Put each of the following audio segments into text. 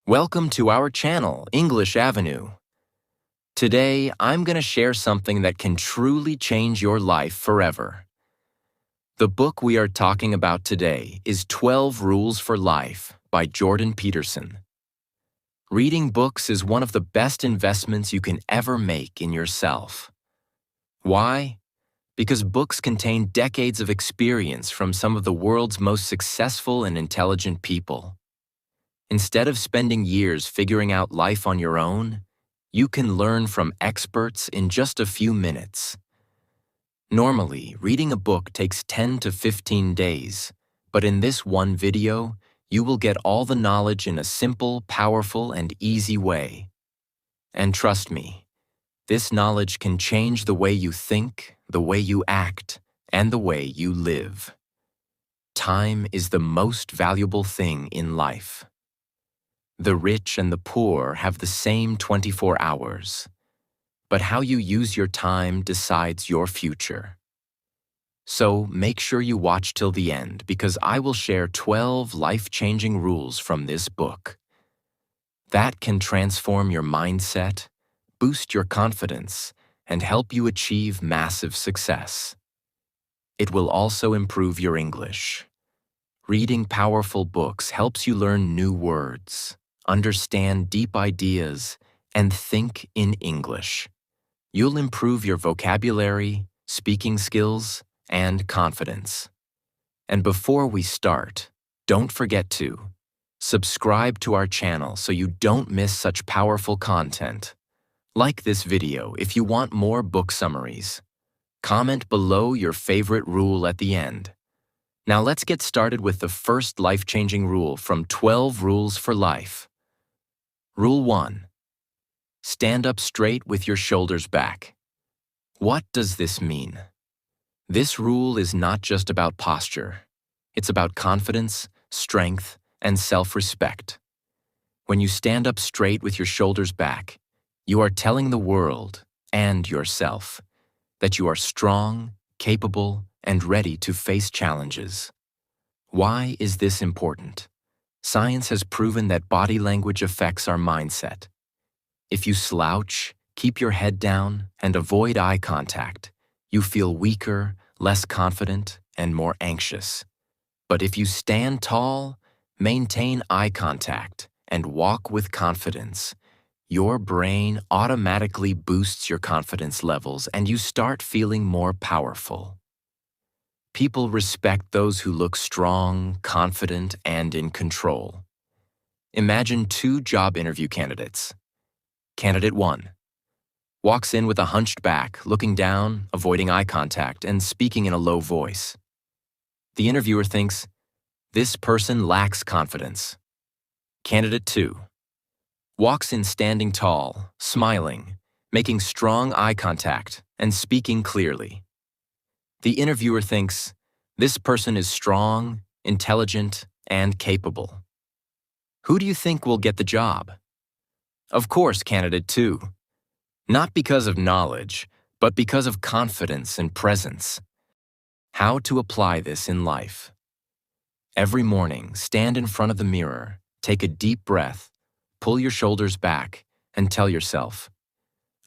Welcome to our channel, English Avenue. Today, I'm going to share something that can truly change your life forever. The book we are talking about today is 12 Rules for Life by Jordan Peterson. Reading books is one of the best investments you can ever make in yourself. Why? Because books contain decades of experience from some of the world's most successful and intelligent people. Instead of spending years figuring out life on your own, you can learn from experts in just a few minutes. Normally, reading a book takes 10 to 15 days, but in this one video, you will get all the knowledge in a simple, powerful, and easy way. And trust me, this knowledge can change the way you think, the way you act, and the way you live. Time is the most valuable thing in life. The rich and the poor have the same 24 hours, but how you use your time decides your future. So make sure you watch till the end because I will share 12 life-changing rules from this book. That can transform your mindset, boost your confidence, and help you achieve massive success. It will also improve your English. Reading powerful books helps you learn new words, understand deep ideas, and think in English. You'll improve your vocabulary, speaking skills, and confidence. And before we start, don't forget to subscribe to our channel so you don't miss such powerful content. Like this video if you want more book summaries. Comment below your favorite rule at the end. Now let's get started with the first life-changing rule from 12 Rules for Life. Rule 1. Stand up straight with your shoulders back. What does this mean? This rule is not just about posture. It's about confidence, strength, and self-respect. When you stand up straight with your shoulders back, you are telling the world and yourself that you are strong, capable, and ready to face challenges. Why is this important? Science has proven that body language affects our mindset. If you slouch, keep your head down, and avoid eye contact, you feel weaker, less confident, and more anxious. But if you stand tall, maintain eye contact, and walk with confidence, your brain automatically boosts your confidence levels and you start feeling more powerful. People respect those who look strong, confident, and in control. Imagine two job interview candidates. Candidate 1 walks in with a hunched back, looking down, avoiding eye contact, and speaking in a low voice. The interviewer thinks, this person lacks confidence. Candidate 2 walks in standing tall, smiling, making strong eye contact, and speaking clearly. The interviewer thinks, this person is strong, intelligent, and capable. Who do you think will get the job? Of course, candidate 2. Not because of knowledge, but because of confidence and presence. How to apply this in life? Every morning, stand in front of the mirror, take a deep breath, pull your shoulders back, and tell yourself,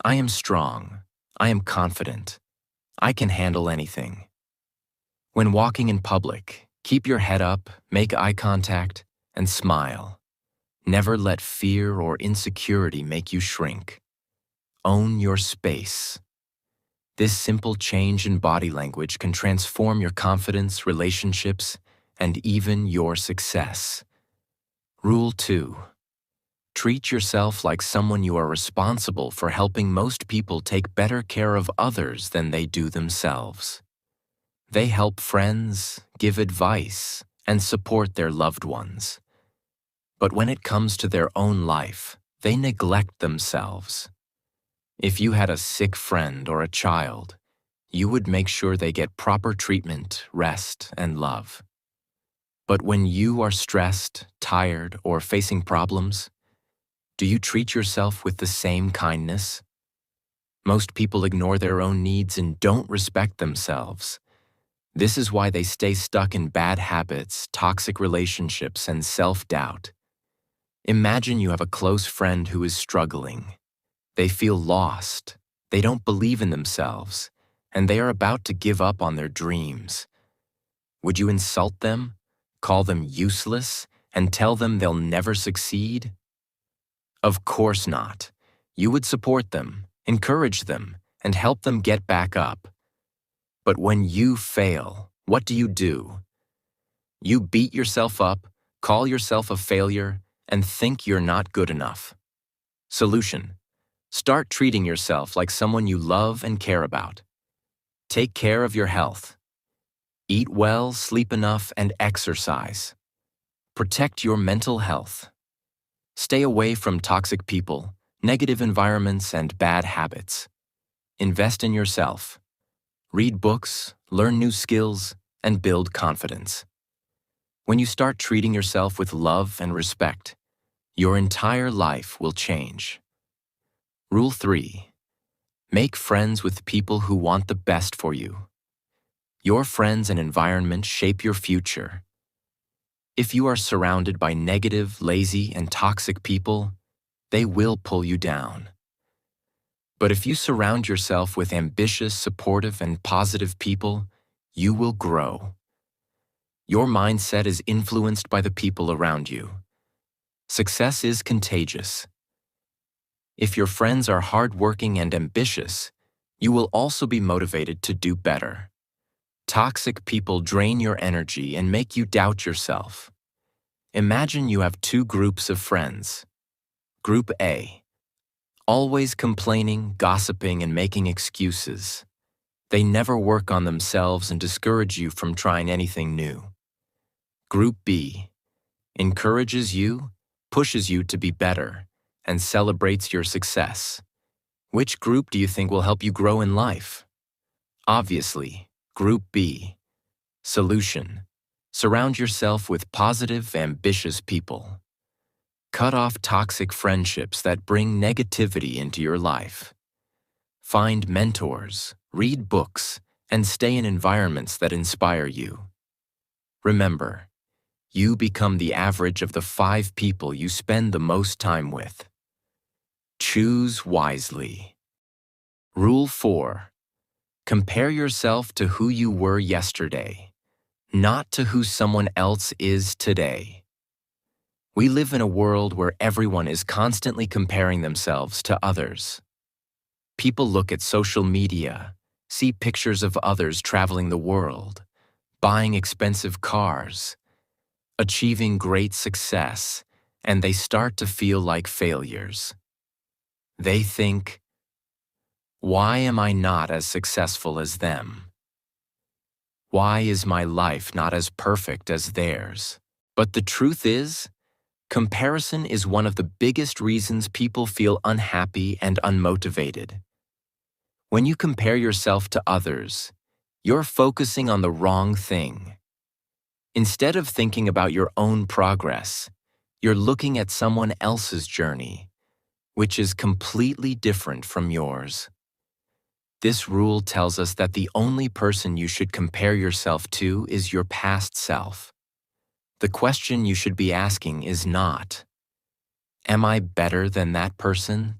I am strong, I am confident, I can handle anything. When walking in public, keep your head up, make eye contact, and smile. Never let fear or insecurity make you shrink. Own your space. This simple change in body language can transform your confidence, relationships, and even your success. Rule 2. Treat yourself like someone you are responsible for helping. Most people take better care of others than they do themselves. They help friends, give advice, and support their loved ones. But when it comes to their own life, they neglect themselves. If you had a sick friend or a child, you would make sure they get proper treatment, rest, and love. But when you are stressed, tired, or facing problems, do you treat yourself with the same kindness? Most people ignore their own needs and don't respect themselves. This is why they stay stuck in bad habits, toxic relationships, and self-doubt. Imagine you have a close friend who is struggling. They feel lost, they don't believe in themselves, and they are about to give up on their dreams. Would you insult them, call them useless, and tell them they'll never succeed? Of course not. You would support them, encourage them, and help them get back up. But when you fail, what do? You beat yourself up, call yourself a failure, and think you're not good enough. Solution: start treating yourself like someone you love and care about. Take care of your health. Eat well, sleep enough, and exercise. Protect your mental health. Stay away from toxic people, negative environments, and bad habits. Invest in yourself. Read books, learn new skills, and build confidence. When you start treating yourself with love and respect, your entire life will change. Rule 3. Make friends with people who want the best for you. Your friends and environment shape your future. If you are surrounded by negative, lazy, and toxic people, they will pull you down. But if you surround yourself with ambitious, supportive, and positive people, you will grow. Your mindset is influenced by the people around you. Success is contagious. If your friends are hardworking and ambitious, you will also be motivated to do better. Toxic people drain your energy and make you doubt yourself. Imagine you have two groups of friends. Group A: always complaining, gossiping, and making excuses. They never work on themselves and discourage you from trying anything new. Group B: encourages you, pushes you to be better, and celebrates your success. Which group do you think will help you grow in life? Obviously, Group B. Solution: surround yourself with positive, ambitious people. Cut off toxic friendships that bring negativity into your life. Find mentors, read books, and stay in environments that inspire you. Remember, you become the average of the 5 people you spend the most time with. Choose wisely. Rule 4. Compare yourself to who you were yesterday, not to who someone else is today. We live in a world where everyone is constantly comparing themselves to others. People look at social media, see pictures of others traveling the world, buying expensive cars, achieving great success, and they start to feel like failures. They think, why am I not as successful as them? Why is my life not as perfect as theirs? But the truth is, comparison is one of the biggest reasons people feel unhappy and unmotivated. When you compare yourself to others, you're focusing on the wrong thing. Instead of thinking about your own progress, you're looking at someone else's journey, which is completely different from yours. This rule tells us that the only person you should compare yourself to is your past self. The question you should be asking is not, am I better than that person?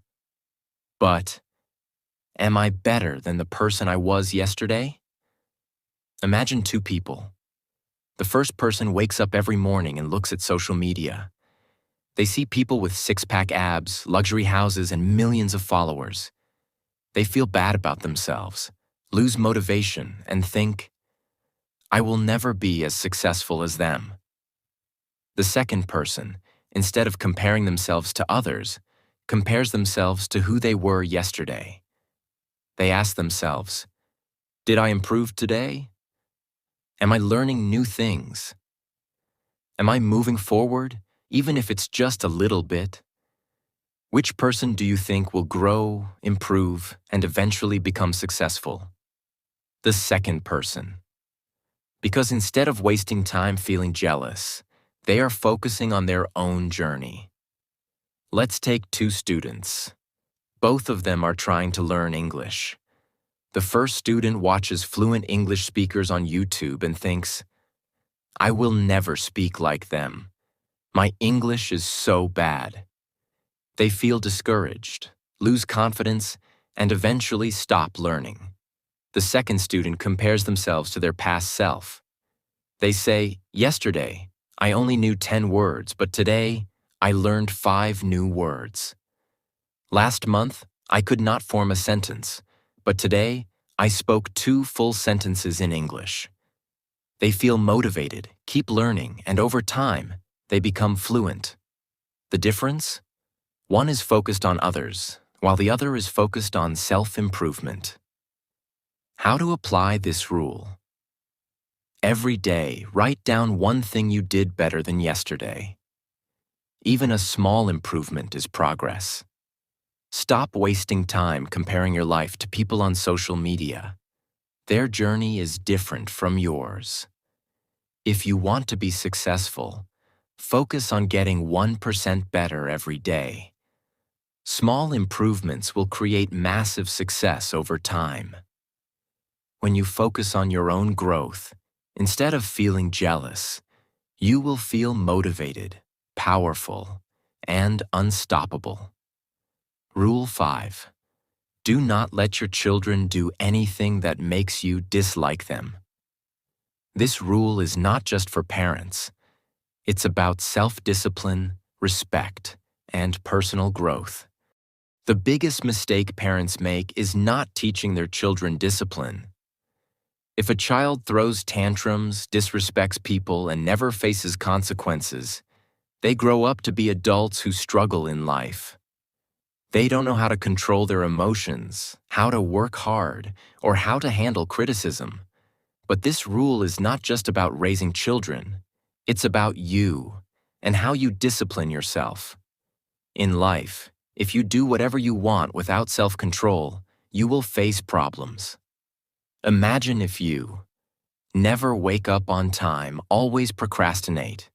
But, am I better than the person I was yesterday? Imagine 2 people. The first person wakes up every morning and looks at social media. They see people with 6-pack abs, luxury houses, and millions of followers. They feel bad about themselves, lose motivation, and think, I will never be as successful as them. The second person, instead of comparing themselves to others, compares themselves to who they were yesterday. They ask themselves, did I improve today? Am I learning new things? Am I moving forward, even if it's just a little bit? Which person do you think will grow, improve, and eventually become successful? The second person. Because instead of wasting time feeling jealous, they are focusing on their own journey. Let's take 2 students. Both of them are trying to learn English. The first student watches fluent English speakers on YouTube and thinks, I will never speak like them. My English is so bad. They feel discouraged, lose confidence, and eventually stop learning. The second student compares themselves to their past self. They say, yesterday, I only knew 10 words, but today, I learned 5 new words. Last month, I could not form a sentence, but today, I spoke 2 full sentences in English. They feel motivated, keep learning, and over time, they become fluent. The difference? One is focused on others, while the other is focused on self-improvement. How to apply this rule? Every day, write down one thing you did better than yesterday. Even a small improvement is progress. Stop wasting time comparing your life to people on social media. Their journey is different from yours. If you want to be successful, focus on getting 1% better every day. Small improvements will create massive success over time. When you focus on your own growth, instead of feeling jealous, you will feel motivated, powerful, and unstoppable. Rule 5. Do not let your children do anything that makes you dislike them. This rule is not just for parents. It's about self-discipline, respect, and personal growth. The biggest mistake parents make is not teaching their children discipline. If a child throws tantrums, disrespects people, and never faces consequences, they grow up to be adults who struggle in life. They don't know how to control their emotions, how to work hard, or how to handle criticism. But this rule is not just about raising children. It's about you and how you discipline yourself. In life, if you do whatever you want without self-control, you will face problems. Imagine if you never wake up on time, always procrastinate,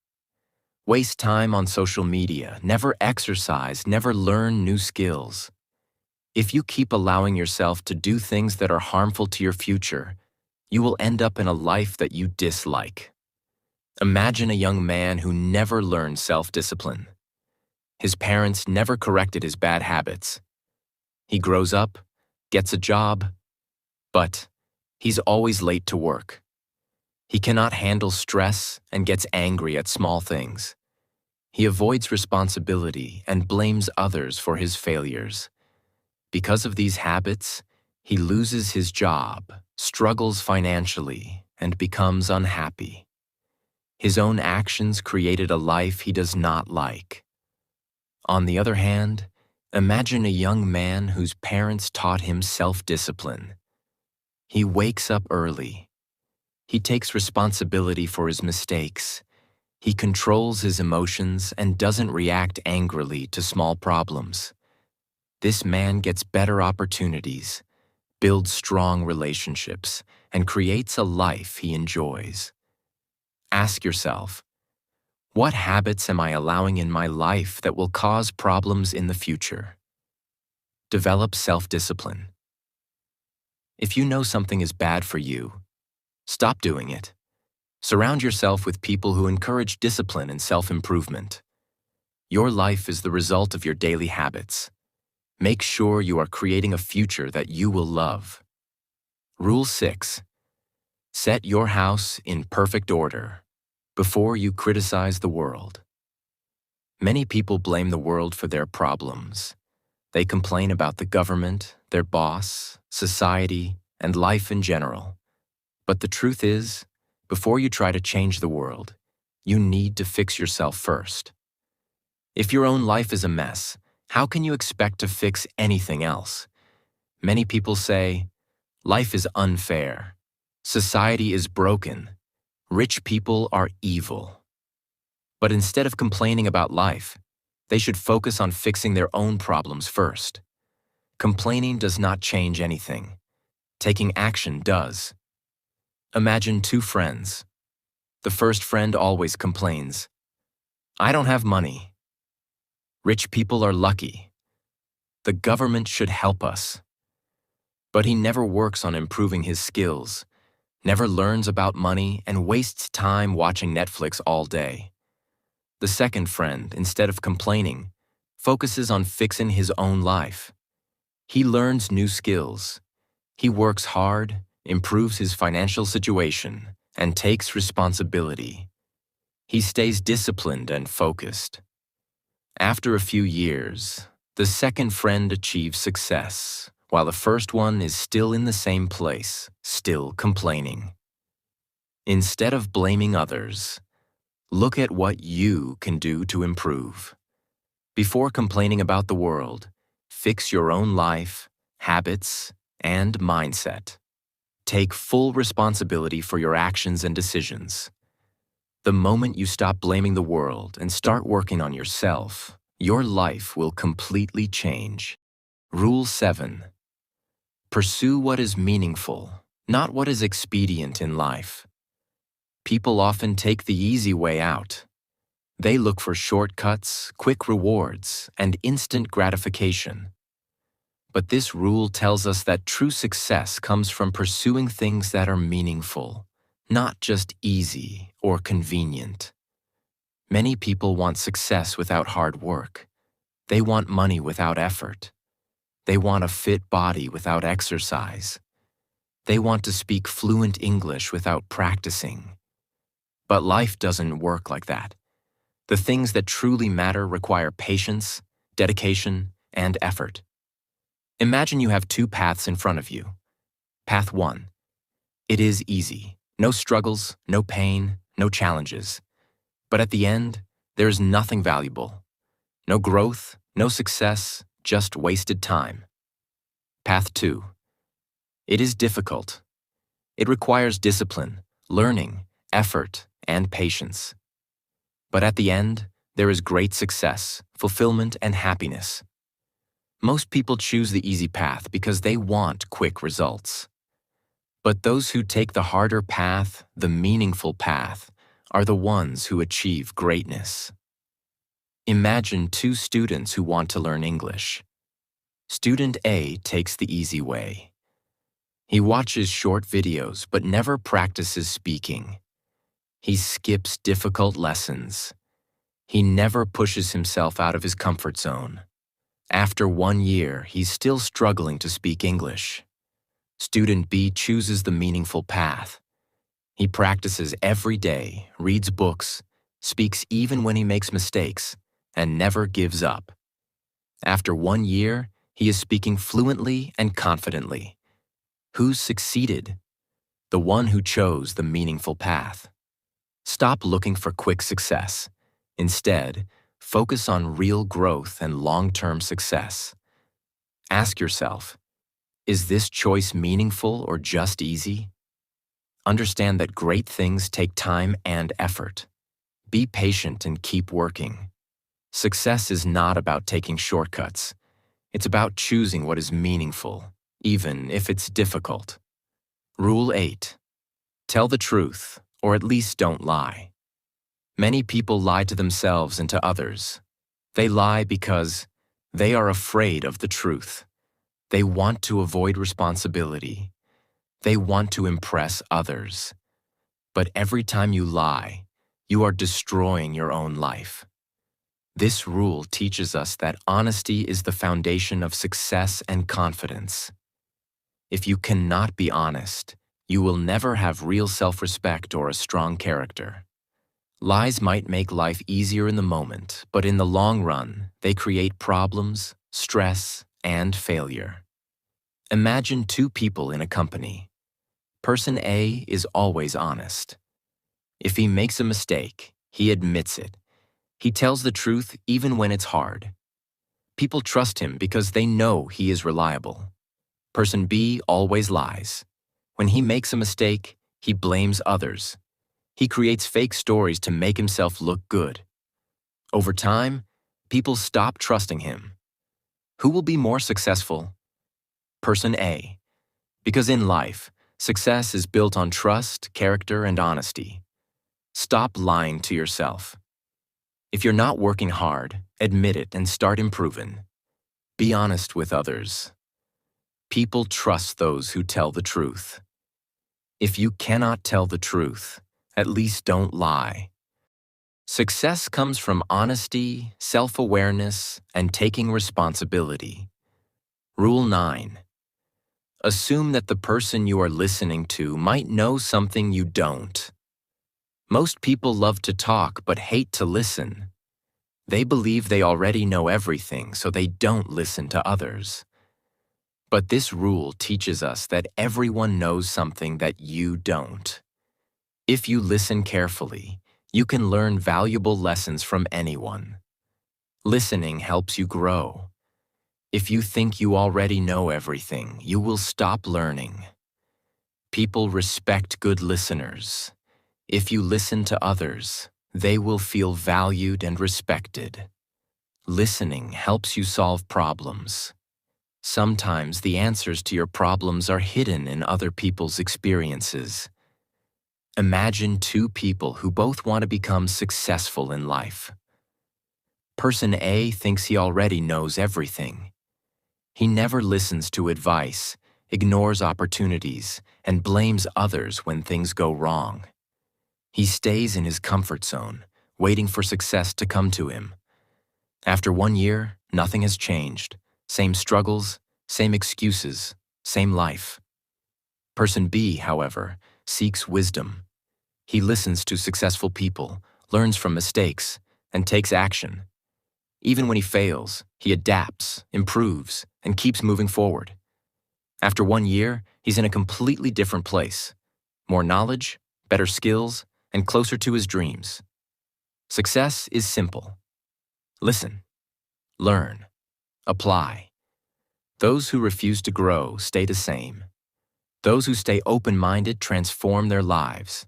waste time on social media, never exercise, never learn new skills. If you keep allowing yourself to do things that are harmful to your future, you will end up in a life that you dislike. Imagine a young man who never learned self-discipline. His parents never corrected his bad habits. He grows up, gets a job, but he's always late to work. He cannot handle stress and gets angry at small things. He avoids responsibility and blames others for his failures. Because of these habits, he loses his job, struggles financially, and becomes unhappy. His own actions created a life he does not like. On the other hand, imagine a young man whose parents taught him self-discipline. He wakes up early. He takes responsibility for his mistakes. He controls his emotions and doesn't react angrily to small problems. This man gets better opportunities, builds strong relationships, and creates a life he enjoys. Ask yourself, what habits am I allowing in my life that will cause problems in the future? Develop self-discipline. If you know something is bad for you, stop doing it. Surround yourself with people who encourage discipline and self-improvement. Your life is the result of your daily habits. Make sure you are creating a future that you will love. Rule 6. Set your house in perfect order before you criticize the world. Many people blame the world for their problems. They complain about the government, their boss, society, and life in general. But the truth is, before you try to change the world, you need to fix yourself first. If your own life is a mess, how can you expect to fix anything else? Many people say, life is unfair. Society is broken. Rich people are evil. But instead of complaining about life, they should focus on fixing their own problems first. Complaining does not change anything. Taking action does. Imagine 2 friends. The first friend always complains, I don't have money. Rich people are lucky. The government should help us. But he never works on improving his skills, never learns about money, and wastes time watching Netflix all day. The second friend, instead of complaining, focuses on fixing his own life. He learns new skills. He works hard, improves his financial situation, and takes responsibility. He stays disciplined and focused. After a few years, the second friend achieves success, while the first one is still in the same place, still complaining. Instead of blaming others, look at what you can do to improve. Before complaining about the world, fix your own life, habits, and mindset. Take full responsibility for your actions and decisions. The moment you stop blaming the world and start working on yourself, your life will completely change. Rule 7. Pursue what is meaningful, not what is expedient in life. People often take the easy way out. They look for shortcuts, quick rewards, and instant gratification. But this rule tells us that true success comes from pursuing things that are meaningful, not just easy or convenient. Many people want success without hard work. They want money without effort. They want a fit body without exercise. They want to speak fluent English without practicing. But life doesn't work like that. The things that truly matter require patience, dedication, and effort. Imagine you have two paths in front of you. Path 1. It is easy. No struggles, no pain, no challenges. But at the end, there is nothing valuable. No growth, no success, just wasted time. Path 2. It is difficult. It requires discipline, learning, effort, and patience. But at the end, there is great success, fulfillment, and happiness. Most people choose the easy path because they want quick results. But those who take the harder path, the meaningful path, are the ones who achieve greatness. Imagine two students who want to learn English. Student A takes the easy way. He watches short videos but never practices speaking. He skips difficult lessons. He never pushes himself out of his comfort zone. After 1 year, he's still struggling to speak English. Student B chooses the meaningful path. He practices every day, reads books, speaks even when he makes mistakes, and never gives up. After 1 year, he is speaking fluently and confidently. Who succeeded? The one who chose the meaningful path. Stop looking for quick success. Instead, focus on real growth and long-term success. Ask yourself, is this choice meaningful or just easy? Understand that great things take time and effort. Be patient and keep working. Success is not about taking shortcuts. It's about choosing what is meaningful, even if it's difficult. Rule 8. Tell the truth, or at least don't lie. Many people lie to themselves and to others. They lie because they are afraid of the truth. They want to avoid responsibility. They want to impress others. But every time you lie, you are destroying your own life. This rule teaches us that honesty is the foundation of success and confidence. If you cannot be honest, you will never have real self-respect or a strong character. Lies might make life easier in the moment, but in the long run, they create problems, stress, and failure. Imagine two people in a company. Person A is always honest. If he makes a mistake, he admits it. He tells the truth even when it's hard. People trust him because they know he is reliable. Person B always lies. When he makes a mistake, he blames others. He creates fake stories to make himself look good. Over time, people stop trusting him. Who will be more successful? Person A. Because in life, success is built on trust, character, and honesty. Stop lying to yourself. If you're not working hard, admit it and start improving. Be honest with others. People trust those who tell the truth. If you cannot tell the truth, at least don't lie. Success comes from honesty, self-awareness, and taking responsibility. Rule 9. Assume that the person you are listening to might know something you don't. Most people love to talk but hate to listen. They believe they already know everything, so they don't listen to others. But this rule teaches us that everyone knows something that you don't. If you listen carefully, you can learn valuable lessons from anyone. Listening helps you grow. If you think you already know everything, you will stop learning. People respect good listeners. If you listen to others, they will feel valued and respected. Listening helps you solve problems. Sometimes the answers to your problems are hidden in other people's experiences. Imagine two people who both want to become successful in life. Person A thinks he already knows everything. He never listens to advice, ignores opportunities, and blames others when things go wrong. He stays in his comfort zone, waiting for success to come to him. After 1 year, nothing has changed. Same struggles, same excuses, same life. Person B, however, seeks wisdom. He listens to successful people, learns from mistakes, and takes action. Even when he fails, he adapts, improves, and keeps moving forward. After 1 year, he's in a completely different place. More knowledge, better skills, and closer to his dreams. Success is simple. Listen, learn, apply. Those who refuse to grow stay the same. Those who stay open-minded transform their lives.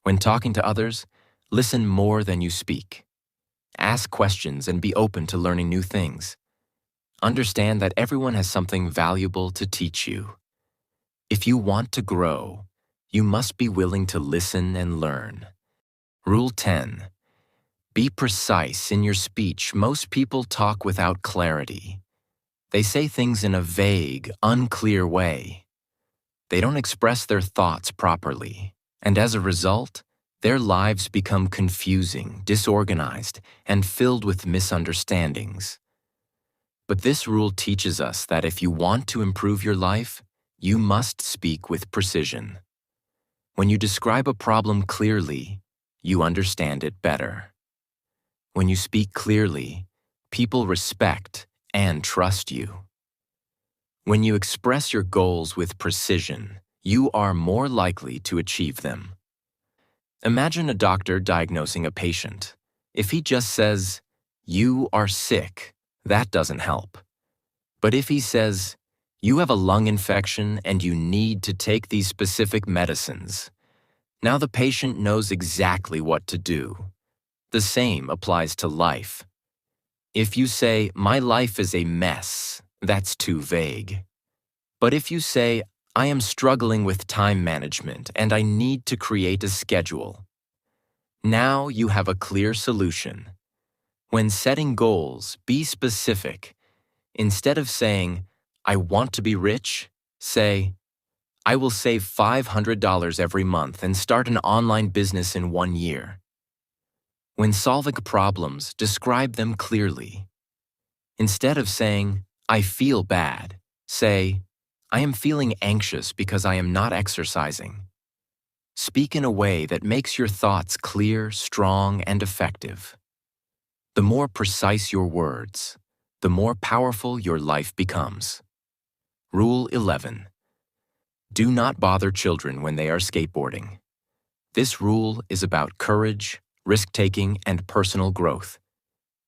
When talking to others, listen more than you speak. Ask questions and be open to learning new things. Understand that everyone has something valuable to teach you. If you want to grow, you must be willing to listen and learn. Rule 10. Be precise in your speech. Most people talk without clarity. They say things in a vague, unclear way. They don't express their thoughts properly, and as a result, their lives become confusing, disorganized, and filled with misunderstandings. But this rule teaches us that if you want to improve your life, you must speak with precision. When you describe a problem clearly, you understand it better. When you speak clearly, people respect and trust you. When you express your goals with precision, you are more likely to achieve them. Imagine a doctor diagnosing a patient. If he just says, "You are sick," that doesn't help. But if he says, "You have a lung infection and you need to take these specific medicines," now the patient knows exactly what to do. The same applies to life. If you say, "My life is a mess," that's too vague. But if you say, "I am struggling with time management and I need to create a schedule," now you have a clear solution. When setting goals, be specific. Instead of saying, "I want to be rich," say, "I will save $500 every month and start an online business in 1 year." When solving problems, describe them clearly. Instead of saying, "I feel bad," say, "I am feeling anxious because I am not exercising." Speak in a way that makes your thoughts clear, strong, and effective. The more precise your words, the more powerful your life becomes. Rule 11. Do not bother children when they are skateboarding. This rule is about courage, risk-taking, and personal growth.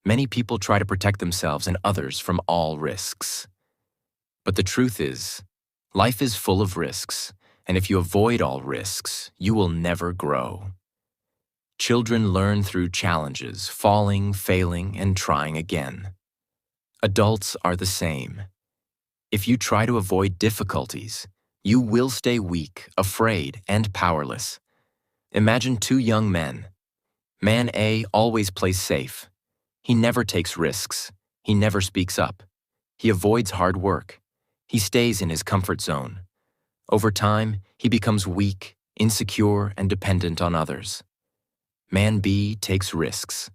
Many people try to protect themselves and others from all risks. But the truth is, life is full of risks, and if you avoid all risks, you will never grow. Children learn through challenges, falling, failing, and trying again. Adults are the same. If you try to avoid difficulties, you will stay weak, afraid, and powerless. Imagine two young men. Man A always plays safe. He never takes risks. He never speaks up. He avoids hard work. He stays in his comfort zone. Over time, he becomes weak, insecure, and dependent on others. Man B takes risks.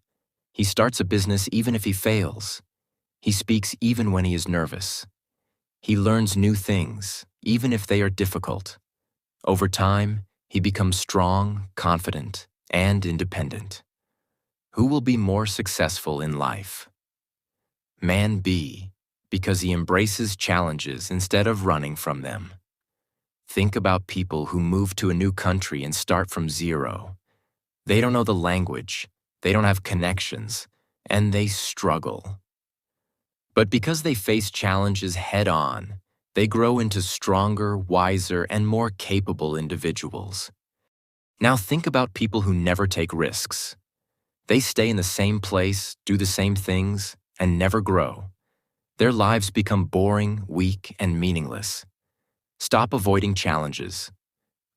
He starts a business even if he fails. He speaks even when he is nervous. He learns new things, even if they are difficult. Over time, he becomes strong, confident, and independent. Who will be more successful in life? Man B, because he embraces challenges instead of running from them. Think about people who move to a new country and start from zero. They don't know the language, they don't have connections, and they struggle. But because they face challenges head-on, they grow into stronger, wiser, and more capable individuals. Now think about people who never take risks. They stay in the same place, do the same things, and never grow. Their lives become boring, weak, and meaningless. Stop avoiding challenges.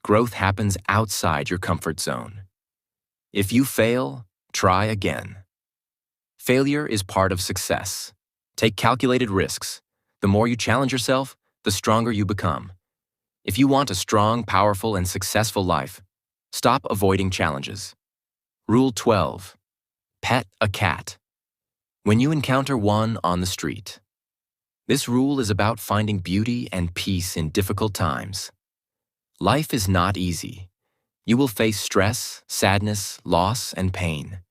Growth happens outside your comfort zone. If you fail, try again. Failure is part of success. Take calculated risks. The more you challenge yourself, the stronger you become. If you want a strong, powerful, and successful life, stop avoiding challenges. Rule 12. Pet a cat. When you encounter one on the street. This rule is about finding beauty and peace in difficult times. Life is not easy. You will face stress, sadness, loss, and pain.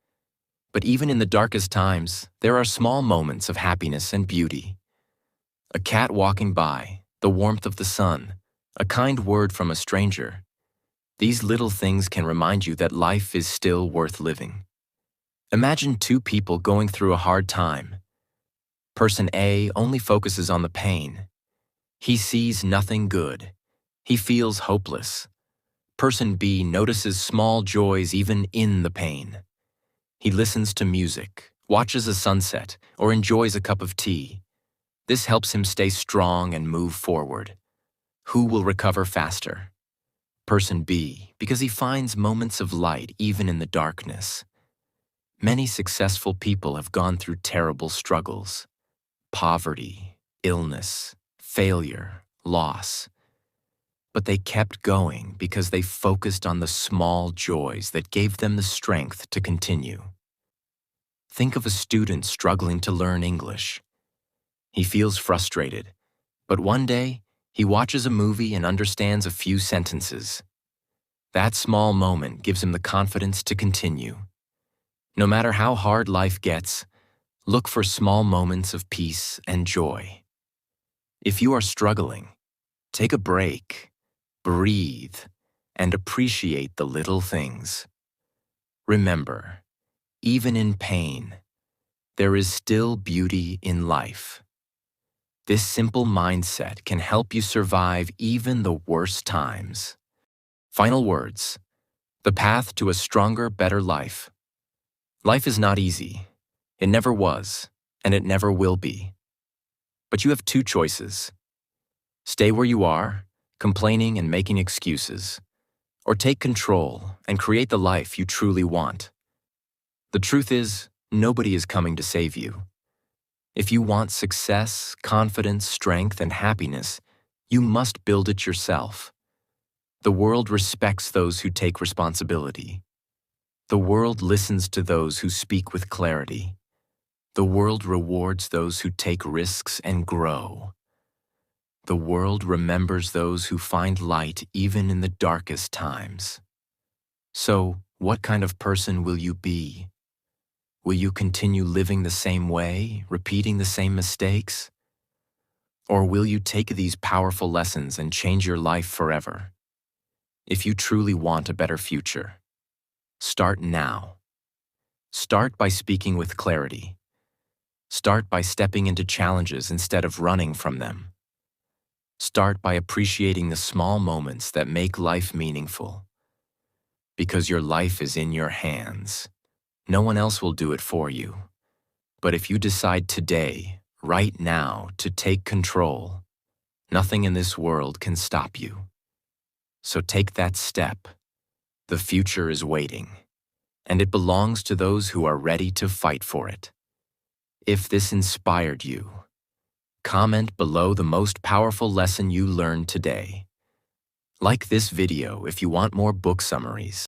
But even in the darkest times, there are small moments of happiness and beauty. A cat walking by, the warmth of the sun, a kind word from a stranger. These little things can remind you that life is still worth living. Imagine two people going through a hard time. Person A only focuses on the pain. He sees nothing good. He feels hopeless. Person B notices small joys even in the pain. He listens to music, watches a sunset, or enjoys a cup of tea. This helps him stay strong and move forward. Who will recover faster? Person B, because he finds moments of light even in the darkness. Many successful people have gone through terrible struggles. Poverty, illness, failure, loss. But they kept going because they focused on the small joys that gave them the strength to continue. Think of a student struggling to learn English. He feels frustrated, but one day he watches a movie and understands a few sentences. That small moment gives him the confidence to continue. No matter how hard life gets, look for small moments of peace and joy. If you are struggling, take a break, breathe, and appreciate the little things. Remember, even in pain, there is still beauty in life. This simple mindset can help you survive even the worst times. Final words. The path to a stronger, better life. Life is not easy. It never was, and it never will be. But you have two choices. Stay where you are, complaining and making excuses, or take control and create the life you truly want. The truth is, nobody is coming to save you. If you want success, confidence, strength, and happiness, you must build it yourself. The world respects those who take responsibility. The world listens to those who speak with clarity. The world rewards those who take risks and grow. The world remembers those who find light even in the darkest times. So, what kind of person will you be? Will you continue living the same way, repeating the same mistakes? Or will you take these powerful lessons and change your life forever? If you truly want a better future, start now. Start by speaking with clarity. Start by stepping into challenges instead of running from them. Start by appreciating the small moments that make life meaningful. Because your life is in your hands. No one else will do it for you. But if you decide today, right now, to take control, nothing in this world can stop you. So take that step. The future is waiting, and it belongs to those who are ready to fight for it. If this inspired you, comment below the most powerful lesson you learned today. Like this video if you want more book summaries.